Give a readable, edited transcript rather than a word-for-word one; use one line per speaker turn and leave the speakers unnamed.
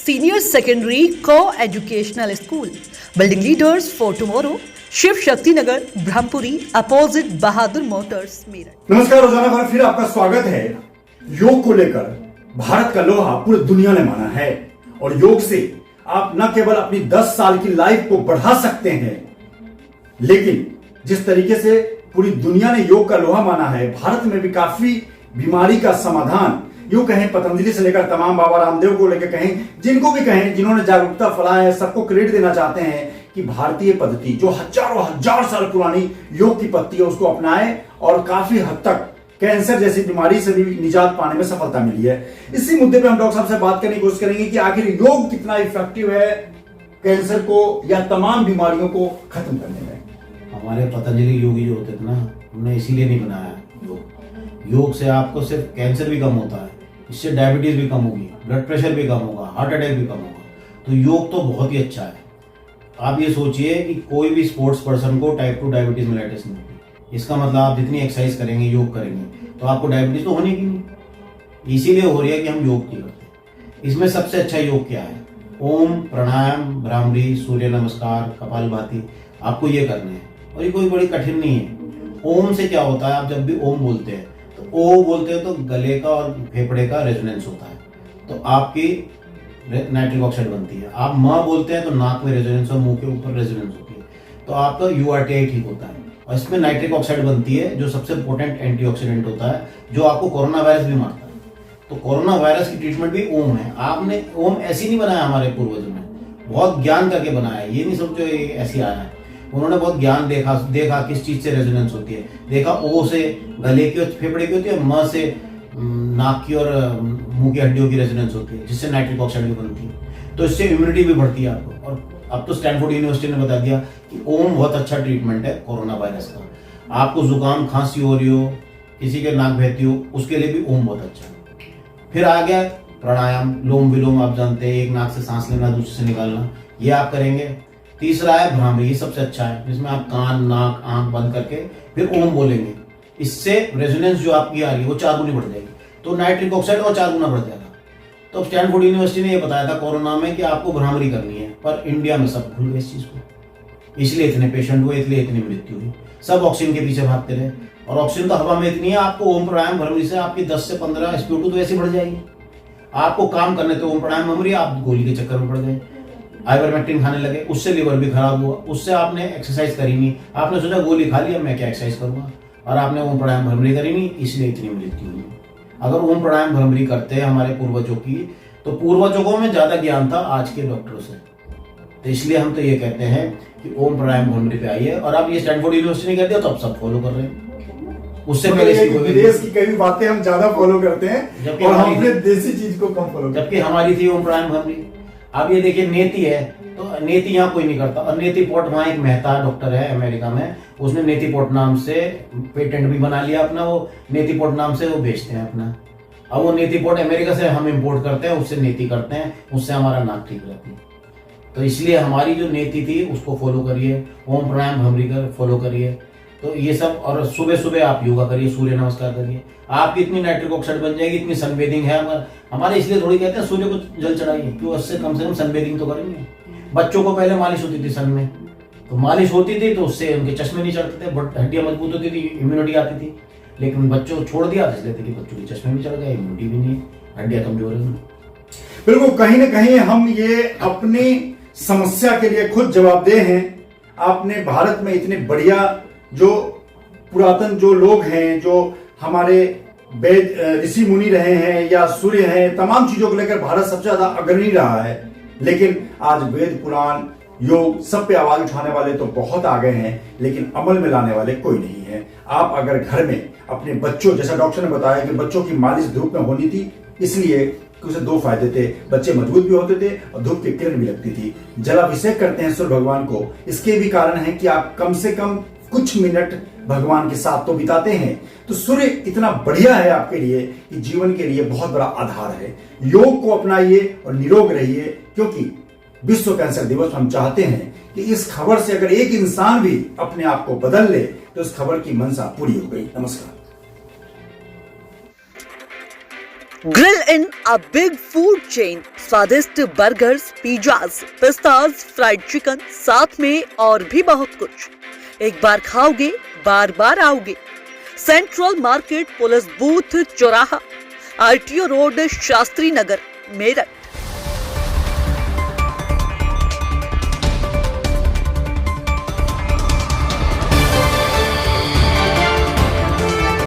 Senior Secondary Co-Educational School, building leaders for tomorrow. Shiv Shakti Nagar, Brahmpuri, opposite Bahadur Motors, Meerut.
नमस्कार, रोजाना पर फिर आपका स्वागत है। योग को लेकर भारत का लोहा पूरी दुनिया ने माना है और योग से आप न केवल अपनी 10 साल की लाइफ को बढ़ा सकते हैं, लेकिन जिस तरीके से पूरी दुनिया ने योग का लोहा माना है, भारत में भी काफी बीमारी का समाधान, यूं कहें पतंजलि से लेकर तमाम बाबा रामदेव को लेकर कहें, जिनको भी कहें, जिन्होंने जागरूकता फैलाया है, सबको क्रेडिट देना चाहते हैं कि भारतीय पद्धति जो हजारों हजार साल पुरानी योग की पद्धति है उसको अपनाए और काफी हद तक कैंसर जैसी बीमारी से भी निजात पाने में सफलता मिली है। इसी मुद्दे पे हम डॉक्टर साहब से बात करने की कोशिश करेंगे कि आखिर योग कितना इफेक्टिव है कैंसर को या तमाम बीमारियों को खत्म करने में।
हमारे पतंजलि योगी जो होते थे ना, हमने इसीलिए नहीं बनाया योग से आपको सिर्फ कैंसर भी कम होता है, इससे डायबिटीज भी कम होगी, ब्लड प्रेशर भी कम होगा, हार्ट अटैक भी कम होगा। तो योग तो बहुत ही अच्छा है। आप ये सोचिए कि कोई भी स्पोर्ट्स पर्सन को टाइप 2 डायबिटीज मेलाइटिस नहीं होती। इसका मतलब आप जितनी एक्सरसाइज करेंगे, योग करेंगे, तो आपको डायबिटीज तो होने की नहीं। इसीलिए हो रही है कि हम योग नहीं करते। इसमें सबसे अच्छा योग क्या है? ओम, प्राणायाम, भ्रामरी, सूर्य नमस्कार, कपालभाति, आपको ये करने हैं और ये कोई बड़ी कठिन नहीं है। ओम से क्या होता है, आप जब भी ओम बोलते हैं तो ओ बोलते हैं तो गले का और फेफड़े का रेजोनेंस होता है, तो आपकी नाइट्रिक ऑक्साइड बनती है। आप म बोलते हैं तो नाक में रेजोनेंस और मुंह के ऊपर रेजोनेंस होती है, तो आपका यूआरटीआई ठीक होता है। और इसमें नाइट्रिक ऑक्साइड बनती है जो सबसे इंपॉर्टेंट एंटीऑक्सीडेंट होता है, जो आपको कोरोना वायरस भी मारता है। तो कोरोना वायरस की ट्रीटमेंट भी ओम है। आपने ओम ऐसी नहीं बनाया, हमारे पूर्वजों ने बहुत ज्ञान करके बनाया। ये नहीं समझो ये ऐसे आया है, उन्होंने बहुत ज्ञान देखा किस चीज से रेजोनेंस होती है। देखा ओ से गले की और फेफड़े की होती है, म से नाक की और मुंह की हड्डियों की रेजोनेंस होती है, जिससे नाइट्रिक ऑक्साइड भी बनती है। तो इससे इम्यूनिटी भी बढ़ती है आपको। और अब तो स्टैनफोर्ड यूनिवर्सिटी ने बता दिया कि ओम बहुत अच्छा ट्रीटमेंट है कोरोना वायरस का। आपको जुकाम खांसी हो रही हो, किसी के नाक बहती हो, उसके लिए भी ओम बहुत अच्छा है। फिर आ गया प्राणायाम, लोम विलोम, आप जानते हैं, एक नाक से सांस लेना, दूसरे से निकालना, ये आप करेंगे। तीसरा है भ्रामरी, ये सबसे अच्छा है, जिसमें आप कान, नाक, आंख बंद करके फिर ओम बोलेंगे। इससे रेजोनेंस जो आपकी आ रही है वो 4 गुनी बढ़ जाएगी, तो नाइट्रिक ऑक्साइड और 4 गुना बढ़ जाएगा। तो स्टैनफोर्ड यूनिवर्सिटी ने ये बताया था कोरोना में कि आपको भ्रामरी करनी है, पर इंडिया में सब भूल गए इस चीज को। इसलिए इतने पेशेंट हुए, इसलिए इतनी मृत्यु हुई। सब ऑक्सीजन के पीछे भागते रहे, और ऑक्सीजन तो हवा में इतनी है, आपको ओम प्राणायाम भ्रामरी से आपकी 10 से 15 SpO2 तो ऐसे बढ़ जाएगी। आपको काम करने तो ओम प्राणायाम भ्रामरी, आप गोली के चक्कर में पड़ गए, आइवरमेक्टिन खाने लगे, उससे लिवर भी खराब हुआ, उससे आपने एक्सरसाइज करी नहीं, आपने सोचा गोली खा लिया, मैं क्या एक्सरसाइज करूंगा, और आपने ओम प्राणायाम भ्रामरी करी नहीं, इसलिए इतनी मृत्यु हुई। अगर ओम प्राणायाम भ्रामरी करते हैं हमारे पूर्वजों की, तो पूर्वजों में ज्यादा ज्ञान था आज के डॉक्टरों से। तो इसलिए हम तो ये कहते हैं कि ओम प्राणायाम भ्रामरी पे आइए। और अब ये स्टैनफोर्ड यूनिवर्सिटी ने कह दिया तो अब सब फॉलो कर रहे हैं। उससे पहले
विदेश की कई बातें हम ज्यादा फॉलो करते हैं और हम अपने देसी चीज को कम फॉलो,
जबकि हमारी थी ओम प्राणायाम भ्रामरी। अब ये देखिए नेति है, तो नेति यहाँ कोई नहीं करता। और नेति पोट, वहाँ एक मेहता डॉक्टर है अमेरिका में, उसने नेति पोट नाम से पेटेंट भी बना लिया अपना, वो नेति पोट नाम से वो बेचते हैं अपना। अब वो नेति पोट अमेरिका से हम इंपोर्ट करते हैं, उससे नेति करते हैं, उससे हमारा नाक ठीक रहती है। तो इसलिए हमारी जो नेति थी उसको फॉलो करिए, ओम प्राणायाम भ्रामरी कर फॉलो करिए। तो ये सब, और सुबह सुबह आप योगा करिए, सूर्य नमस्कार करिए, आपकी इतनी नाइट्रिक ऑक्साइड बन जाएगी, इतनी सनबेदिंग है हमारे। इसलिए थोड़ी कहते हैं सूर्य को जल चढ़ाइए, क्यों, उससे कम से कम सनबेदिंग तो करेंगे। बच्चों को पहले मालिश होती थी सन में, तो मालिश होती थी तो उससे उनके चश्मे नहीं चढ़ते थे, बट हड्डियां मजबूत होती थी, इम्यूनिटी आती थी। लेकिन बच्चों छोड़ दिया इसलिए कि बच्चों के चश्मे भी चढ़ गए, इम्यूनिटी भी नहीं, हड्डियां कमजोर है।
बिल्कुल, कहीं ना कहीं हम ये अपनी समस्या के लिए खुद जवाबदेह हैं। आपने भारत में इतने बढ़िया जो पुरातन जो लोग हैं, जो हमारे वेद ऋषि मुनि रहे हैं या सूर्य हैं, तमाम चीजों को लेकर भारत सबसे ज्यादा अग्रणी रहा है। लेकिन आज वेद, पुराण, योग सब पे आवाज उठाने वाले तो बहुत आ गए हैं, लेकिन अमल में लाने वाले कोई नहीं है। आप अगर घर में अपने बच्चों, जैसा डॉक्टर ने बताया कि बच्चों की मालिश धूप में होनी थी, इसलिए उसे 2 फायदे थे, बच्चे मजबूत भी होते थे और धूप की किरण भी लगती थी। जलाभिषेक करते हैं सूर्य भगवान को, इसके भी कारण है कि आप कम से कम कुछ मिनट भगवान के साथ तो बिताते हैं। तो सूर्य इतना बढ़िया है आपके लिए कि जीवन के लिए बहुत बड़ा आधार है। योग को अपनाइए और निरोग रहिए, क्योंकि विश्व कैंसर दिवस हम चाहते हैं कि इस खबर से अगर एक इंसान भी अपने आप को बदल ले तो इस खबर की मंशा पूरी हो गई। नमस्कार।
Grill in a big food chain, स्वादिष्ट बर्गर्स, पिज्जाज, पिस्ताज, फ्राइड चिकन, साथ में और भी बहुत कुछ। एक बार खाओगे बार बार आओगे। सेंट्रल मार्केट, पुलिस बूथ चौराहा, आरटीओ रोड, शास्त्री नगर, मेरठ।